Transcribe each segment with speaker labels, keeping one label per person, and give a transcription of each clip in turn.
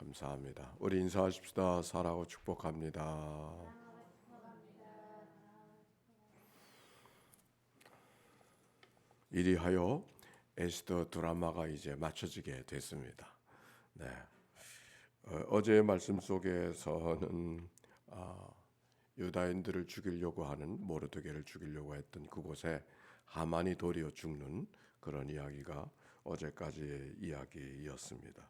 Speaker 1: 감사합니다. 우리 인사하십시다. 사랑하고 축복합니다. 이리하여 에스더 드라마가 이제 맞춰지게 됐습니다. 네. 어제의 말씀 속에서는 유다인들을 죽이려고 하는 모르드게를 죽이려고 했던 그곳에 하만이 도리어 죽는 그런 이야기가 어제까지의 이야기였습니다.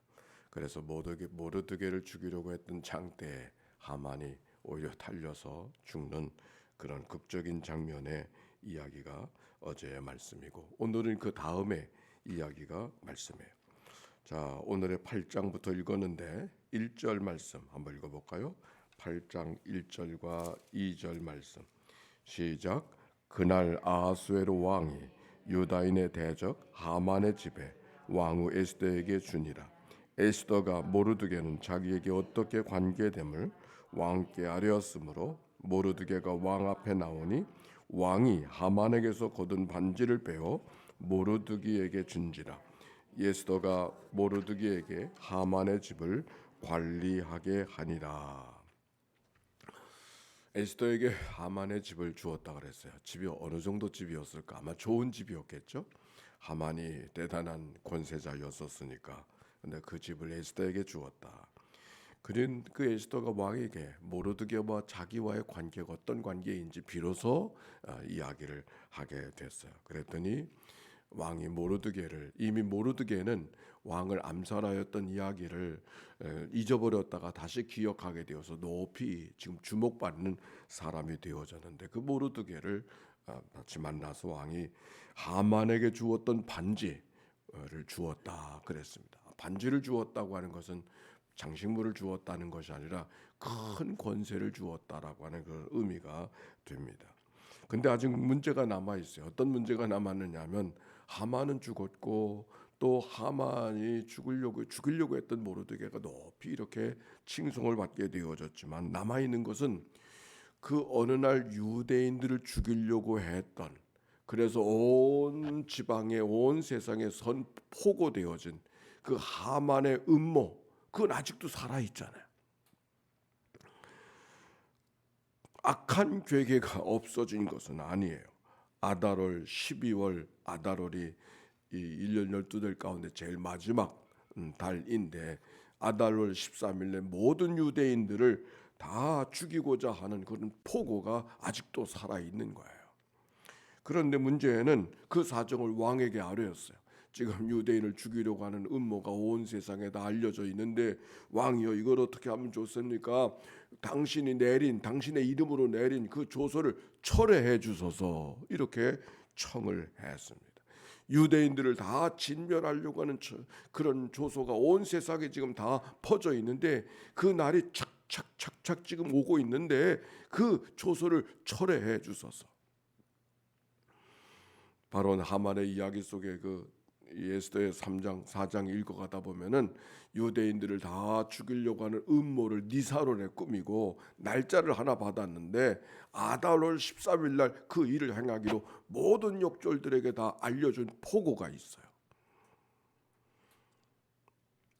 Speaker 1: 그래서 모르드게를 죽이려고 했던 장대에 하만이 오히려 달려서 죽는 그런 극적인 장면의 이야기가 어제의 말씀이고, 오늘은 그 다음에 이야기가 말씀이에요. 자, 오늘의 8장부터 읽었는데 1절 말씀 한번 읽어볼까요? 8장 1절과 2절 말씀 시작. 그날 아하수에로 왕이 유다인의 대적 하만의 집에 왕후 에스더에게 주니라. 에스더가 모르드게는 자기에게 어떻게 관계됨을 왕께 아뢰었으므로 모르드게가 왕 앞에 나오니 왕이 하만에게서 거둔 반지를 빼어 모르드게에게 준지라. 에스더가 모르드게에게 하만의 집을 관리하게 하니라. 에스더에게 하만의 집을 주었다 그랬어요. 집이 어느 정도 집이었을까? 아마 좋은 집이었겠죠. 하만이 대단한 권세자였었으니까. 근데 그 집을 에스더에게 주었다. 그런 그 에스더가 왕에게 모르드게와 자기와의 관계가 어떤 관계인지 비로소 이야기를 하게 됐어요. 그랬더니 왕이 모르드게를, 이미 모르드게는 왕을 암살하였던 이야기를 잊어버렸다가 다시 기억하게 되어서 높이 지금 주목받는 사람이 되어졌는데, 그 모르드게를 같이 만나서 왕이 하만에게 주었던 반지를 주었다 그랬습니다. 반지를 주었다고 하는 것은 장식물을 주었다는 것이 아니라 큰 권세를 주었다라고 하는 그런 의미가 됩니다. 근데 아직 문제가 남아 있어요. 어떤 문제가 남았느냐 하면 하만은 죽었고 또 하만이 죽이려고 했던 모르드게가 높이 이렇게 칭송을 받게 되어졌지만, 남아 있는 것은 그 어느 날 유대인들을 죽이려고 했던, 그래서 온 지방에 온 세상에 선포고되어진 그 하만의 음모, 그건 아직도 살아 있잖아요. 악한 괴계가 없어진 것은 아니에요. 아달월 12월 아달월이 이 1년 12달 가운데 제일 마지막 달인데, 아달월 13일에 모든 유대인들을 다 죽이고자 하는 그런 포고가 아직도 살아있는 거예요. 그런데 문제는 그 사정을 왕에게 아뢰었어요. 지금 유대인을 죽이려고 하는 음모가 온 세상에 다 알려져 있는데, 왕이여, 이걸 어떻게 하면 좋습니까? 당신의 이름으로 내린 그 조서를 철회해 주소서, 이렇게 청을 했습니다. 유대인들을 다 진멸하려고 하는 그런 조소가 온 세상에 지금 다 퍼져 있는데, 그 날이 착착착착 지금 오고 있는데 그 조소를 철회해 주소서. 바로 하만의 이야기 속에 그 에스더의 3장 4장 읽어가다 보면은 유대인들을 다 죽이려고 하는 음모를 니사론에 꾸미고 날짜를 하나 받았는데, 아달월 13일 날 그 일을 행하기로 모든 역졸들에게 다 알려준 포고가 있어요.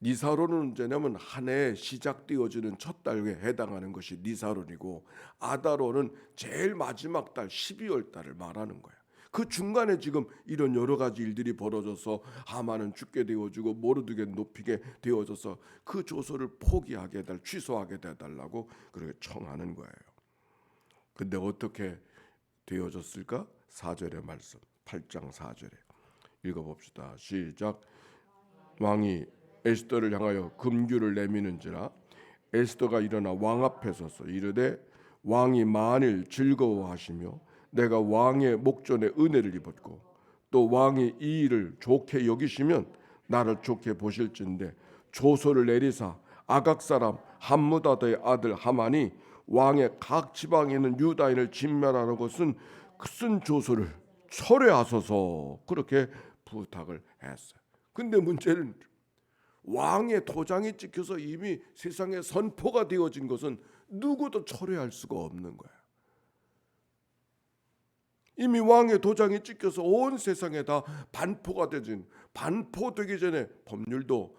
Speaker 1: 니사론은 언제냐면 한 해 시작되어지는 첫 달에 해당하는 것이 니사론이고, 아달월은 제일 마지막 달 12월 달을 말하는 거예요. 그 중간에 지금 이런 여러 가지 일들이 벌어져서 하만은 죽게 되어지고 모르드게는 높이게 되어져서 그 조서를 취소하게 해달라고 그렇게 청하는 거예요. 근데 어떻게 되어졌을까? 4절의 말씀, 8장 4절에 읽어봅시다. 시작. 왕이 에스더를 향하여 금규를 내미는지라. 에스더가 일어나 왕 앞에 서서 이르되, 왕이 만일 즐거워하시며 내가 왕의 목전에 은혜를 입었고 또 왕이 이 일을 좋게 여기시면 나를 좋게 보실진데, 조서를 내리사 아각 사람 함무다드의 아들 하만이 왕의 각 지방에 있는 유다인을 진멸하는 것은 쓴 조서를 철회하소서, 그렇게 부탁을 했어요. 근데 문제는 왕의 도장이 찍혀서 이미 세상에 선포가 되어진 것은 누구도 철회할 수가 없는 거예요. 이미 왕의 도장이 찍혀서 온 세상에 다 반포되기 전에 법률도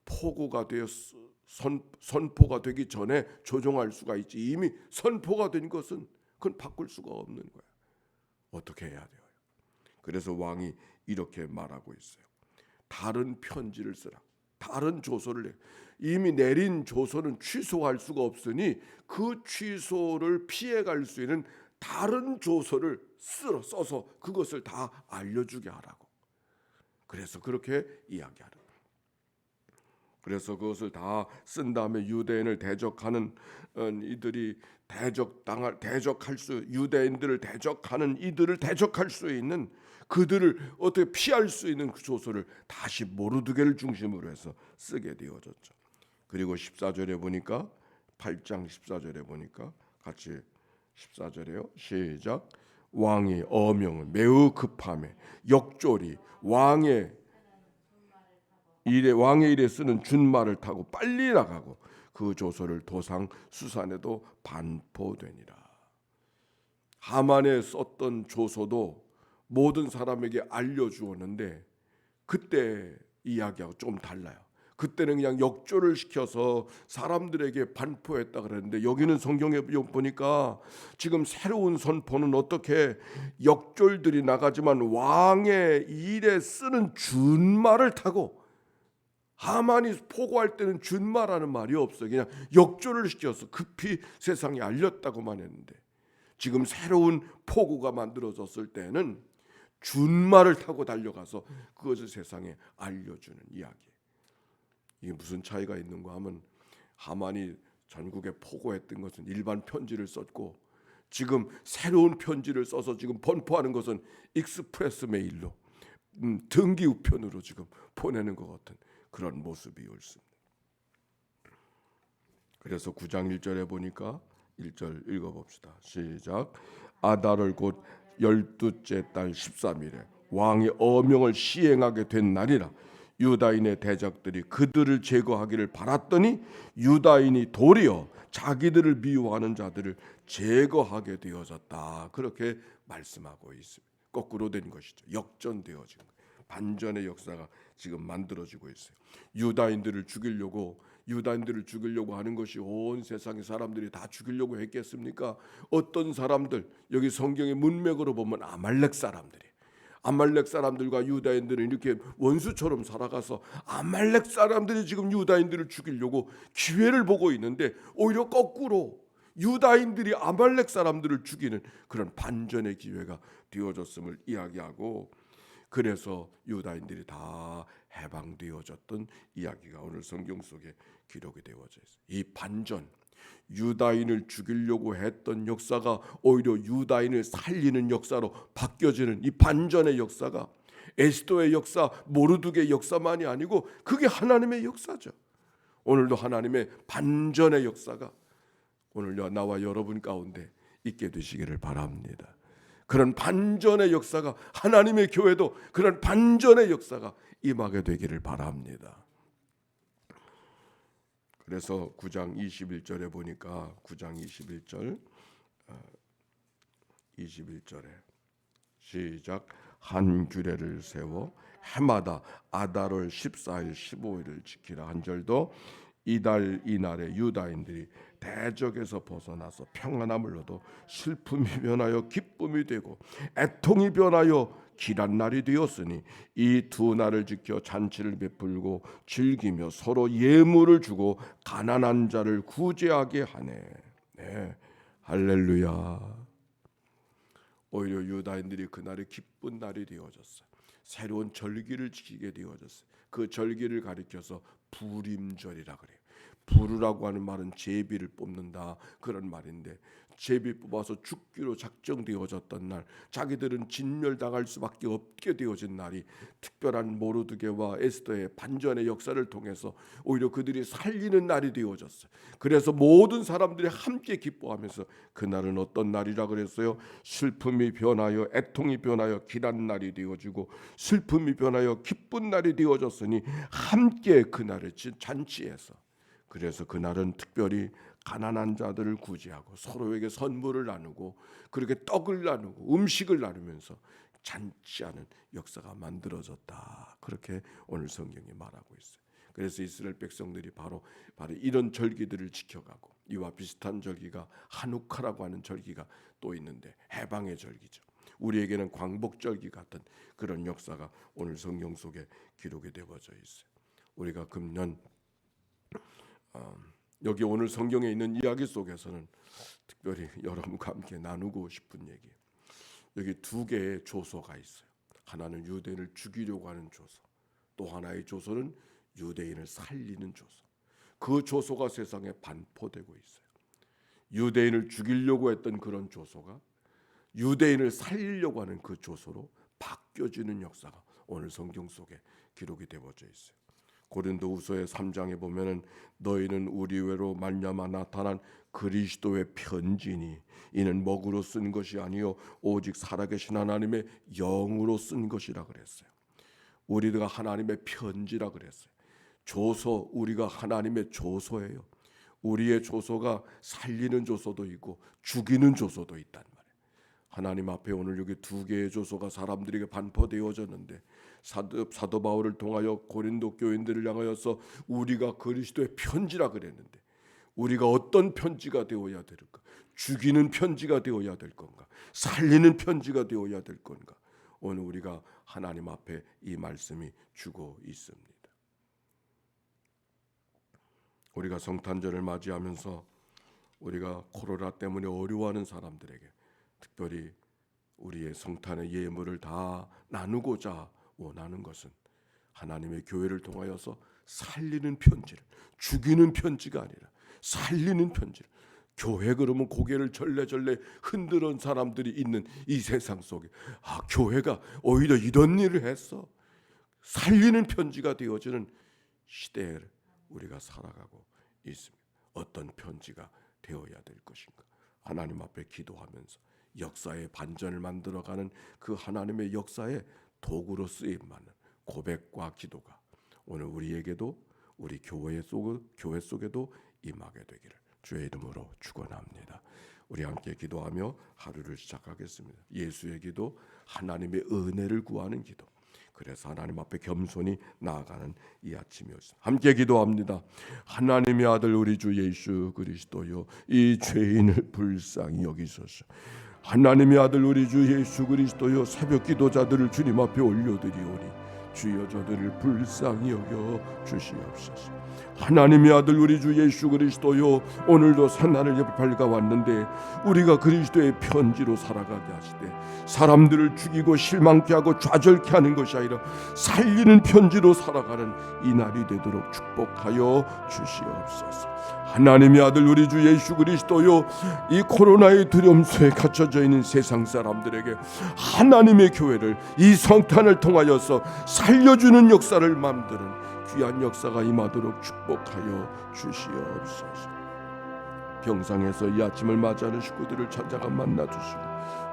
Speaker 1: 포고가 되어 선포가 되기 전에 조정할 수가 있지. 이미 선포가 된 것은 그건 바꿀 수가 없는 거야. 어떻게 해야 돼요? 그래서 왕이 이렇게 말하고 있어요. 다른 편지를 쓰라. 다른 조서를 내. 이미 내린 조서는 취소할 수가 없으니 그 취소를 피해갈 수 있는 다른 조서를 써서 그것을 다 알려주게 하라고. 그래서 그렇게 이야기하라. 그래서 그것을 다 쓴 다음에 유대인을 대적하는 이들이 대적할 수, 유대인들을 대적하는 이들을 대적할 수 있는, 그들을 어떻게 피할 수 있는 그 조서를 다시 모르드게를 중심으로 해서 쓰게 되어졌죠. 그리고 14절에 보니까 8장 14절에 보니까 같이 14절에요. 시작. 왕이 어명을 매우 급함에 역졸이 왕의 일에 쓰는 준말을 타고 빨리 나가고 그 조서를 도상 수산에도 반포되니라. 하만에 썼던 조서도 모든 사람에게 알려주었는데 그때 이야기하고 좀 달라요. 그때는 그냥 역조를 시켜서 사람들에게 반포했다 그랬는데 여기는 성경에 보니까 지금 새로운 선포는 어떻게 역졸들이 나가지만 왕의 일에 쓰는 준말을 타고, 하만이 포고할 때는 준마라는 말이 없어요. 그냥 역조를 시켜서 급히 세상에 알렸다고만 했는데 지금 새로운 포고가 만들어졌을 때는 준마를 타고 달려가서 그것을 세상에 알려주는 이야기. 이게 무슨 차이가 있는가 하면 하만이 전국에 포고했던 것은 일반 편지를 썼고 지금 새로운 편지를 써서 지금 번포하는 것은 익스프레스 메일로 등기 우편으로 지금 보내는 것 같은 그런 모습이 옳습니다. 그래서 9장 1절에 보니까 1절 읽어봅시다. 시작. 아달을 곧 12째 달 13일에 왕의 어명을 시행하게 된 날이라. 유다인의 대적들이 그들을 제거하기를 바랐더니 유다인이 도리어 자기들을 미워하는 자들을 제거하게 되어졌다. 그렇게 말씀하고 있습니다. 거꾸로 된 것이죠. 역전되어진 것. 반전의 역사가 지금 만들어지고 있어요. 유다인들을 죽이려고 하는 것이 온 세상의 사람들이 다 죽이려고 했겠습니까? 어떤 사람들, 여기 성경의 문맥으로 보면 아말렉 사람들과 유다인들은 이렇게 원수처럼 살아가서 아말렉 사람들이 지금 유다인들을 죽이려고 기회를 보고 있는데 오히려 거꾸로 유다인들이 아말렉 사람들을 죽이는 그런 반전의 기회가 되어졌음을 이야기하고, 그래서 유다인들이 다 해방되어졌던 이야기가 오늘 성경 속에 기록이 되어져 있어요. 이 반전, 유다인을 죽이려고 했던 역사가 오히려 유다인을 살리는 역사로 바뀌어지는 이 반전의 역사가 에스더의 역사, 모르드게의 역사만이 아니고 그게 하나님의 역사죠. 오늘도 하나님의 반전의 역사가 오늘 나와 여러분 가운데 있게 되시기를 바랍니다. 그런 반전의 역사가, 하나님의 교회도 그런 반전의 역사가 임하게 되기를 바랍니다. 그래서 9장 21절에 보니까 9장 21절에 시작. 한 규례를 세워 해마다 아달월 14일 15일을 지키라. 한 절도 이날에 유다인들이 대적에서 벗어나서 평안함을 얻어 슬픔이 변하여 기쁨이 되고 애통이 변하여 길한 날이 되었으니 이 두 날을 지켜 잔치를 베풀고 즐기며 서로 예물을 주고 가난한 자를 구제하게 하네. 네, 할렐루야. 오히려 유다인들이 그날이 기쁜 날이 되어졌어요. 새로운 절기를 지키게 되어졌어요. 그 절기를 가리켜서 부림절이라 그래요. 부르라고 하는 말은 제비를 뽑는다 그런 말인데, 제비 뽑아서 죽기로 작정되어졌던 날, 자기들은 진멸당할 수밖에 없게 되어진 날이 특별한 모르드게와 에스더의 반전의 역사를 통해서 오히려 그들이 살리는 날이 되어졌어요. 그래서 모든 사람들이 함께 기뻐하면서, 그날은 어떤 날이라 그랬어요? 슬픔이 변하여 애통이 변하여 길한 날이 되어지고 슬픔이 변하여 기쁜 날이 되어졌으니 함께 그날을 잔치해서, 그래서 그날은 특별히 가난한 자들을 구제하고 서로에게 선물을 나누고 그렇게 떡을 나누고 음식을 나누면서 잔치하는 역사가 만들어졌다. 그렇게 오늘 성경이 말하고 있어요. 그래서 이스라엘 백성들이 바로 이런 절기들을 지켜가고, 이와 비슷한 절기가 하누카라고 하는 절기가 또 있는데 해방의 절기죠. 우리에게는 광복절기 같은 그런 역사가 오늘 성경 속에 기록이 되어져 있어요. 우리가 금년 여기 오늘 성경에 있는 이야기 속에서는 특별히 여러분과 함께 나누고 싶은 얘기, 여기 두 개의 조소가 있어요. 하나는 유대인을 죽이려고 하는 조소, 또 하나의 조소는 유대인을 살리는 조소. 그 조소가 세상에 반포되고 있어요. 유대인을 죽이려고 했던 그런 조소가 유대인을 살리려고 하는 그 조소로 바뀌어지는 역사가 오늘 성경 속에 기록이 되어져 있어요. 고린도후서의 3장에 보면은 너희는 우리 외로 말미암아 나타난 그리스도의 편지니 이는 먹으로 쓴 것이 아니요 오직 살아계신 하나님의 영으로 쓴 것이라 그랬어요. 우리가 하나님의 편지라 그랬어요. 조소, 우리가 하나님의 조소예요. 우리의 조소가 살리는 조소도 있고 죽이는 조소도 있단 말이에요. 하나님 앞에 오늘 여기 두 개의 조소가 사람들에게 반포되어졌는데, 사도 바울을 통하여 고린도 교인들을 향하여서 우리가 그리스도의 편지라 그랬는데, 우리가 어떤 편지가 되어야 될까? 죽이는 편지가 되어야 될 건가? 살리는 편지가 되어야 될 건가? 오늘 우리가 하나님 앞에 이 말씀이 주고 있습니다. 우리가 성탄절을 맞이하면서 우리가 코로나 때문에 어려워하는 사람들에게 특별히 우리의 성탄의 예물을 다 나누고자 원하는 것은 하나님의 교회를 통하여서 살리는 편지를, 죽이는 편지가 아니라 살리는 편지를, 교회 그러면 고개를 절레절레 흔드는 사람들이 있는 이 세상 속에 교회가 오히려 이런 일을 했어, 살리는 편지가 되어지는 시대를 우리가 살아가고 있습니다. 어떤 편지가 되어야 될 것인가? 하나님 앞에 기도하면서 역사의 반전을 만들어가는 그 하나님의 역사의 도구로 쓰임받는 고백과 기도가 오늘 우리에게도, 우리 교회 속에도 임하게 되기를 주의 이름으로 축원합니다. 우리 함께 기도하며 하루를 시작하겠습니다. 예수의 기도, 하나님의 은혜를 구하는 기도, 그래서 하나님 앞에 겸손히 나아가는 이 아침이었습니다. 함께 기도합니다. 하나님의 아들 우리 주 예수 그리스도요, 이 죄인을 불쌍히 여기소서. 하나님의 아들 우리 주 예수 그리스도요, 새벽 기도자들을 주님 앞에 올려드리오니 주여 저들을 불쌍히 여겨 주시옵소서. 하나님의 아들 우리 주 예수 그리스도요, 오늘도 새날을 옆에 밝아왔는데 우리가 그리스도의 편지로 살아가게 하시되 사람들을 죽이고 실망케 하고 좌절케 하는 것이 아니라 살리는 편지로 살아가는 이 날이 되도록 축복하여 주시옵소서. 하나님의 아들 우리 주 예수 그리스도요, 이 코로나의 두려움 속에 갇혀져 있는 세상 사람들에게 하나님의 교회를 이 성탄을 통하여서 살려주는 역사를 만드는 귀한 역사가 임하도록 축복하여 주시옵소서. 병상에서 이 아침을 맞이하는 식구들을 찾아가 만나주시고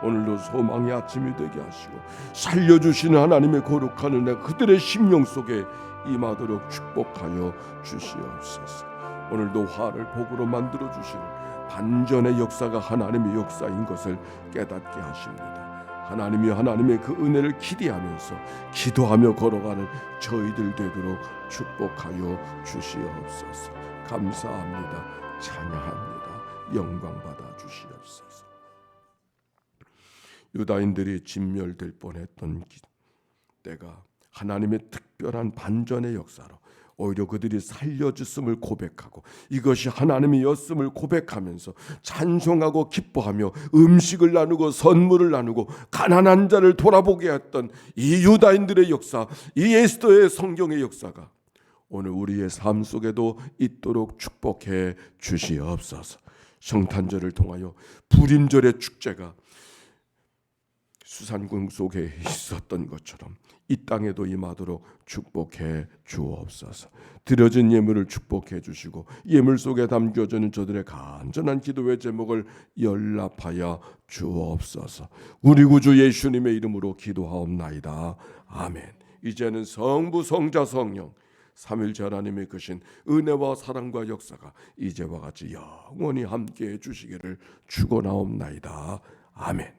Speaker 1: 오늘도 소망의 아침이 되게 하시고 살려주시는 하나님의 거룩한 은혜 그들의 심령 속에 임하도록 축복하여 주시옵소서. 오늘도 화를 복으로 만들어 주시는 반전의 역사가 하나님의 역사인 것을 깨닫게 하십니다. 하나님이 하나님의 그 은혜를 기대하면서 기도하며 걸어가는 저희들 되도록 축복하여 주시옵소서. 감사합니다. 찬양합니다. 영광 받아 주시옵소서. 유다인들이 진멸될 뻔했던 때가 하나님의 특별한 반전의 역사로 오히려 그들이 살려졌음을 고백하고 이것이 하나님이었음을 고백하면서 찬송하고 기뻐하며 음식을 나누고 선물을 나누고 가난한 자를 돌아보게 했던 이 유다인들의 역사, 이 에스더의 성경의 역사가 오늘 우리의 삶 속에도 있도록 축복해 주시옵소서. 성탄절을 통하여 불임절의 축제가 수산궁 속에 있었던 것처럼 이 땅에도 임하도록 축복해 주옵소서. 드려진 예물을 축복해 주시고 예물 속에 담겨지는 저들의 간절한 기도의 제목을 연락하여 주옵소서. 우리 구주 예수님의 이름으로 기도하옵나이다. 아멘. 이제는 성부 성자 성령 삼일째 하나님의 크신 은혜와 사랑과 역사가 이제와 같이 영원히 함께해 주시기를 축원하옵나이다. 아멘.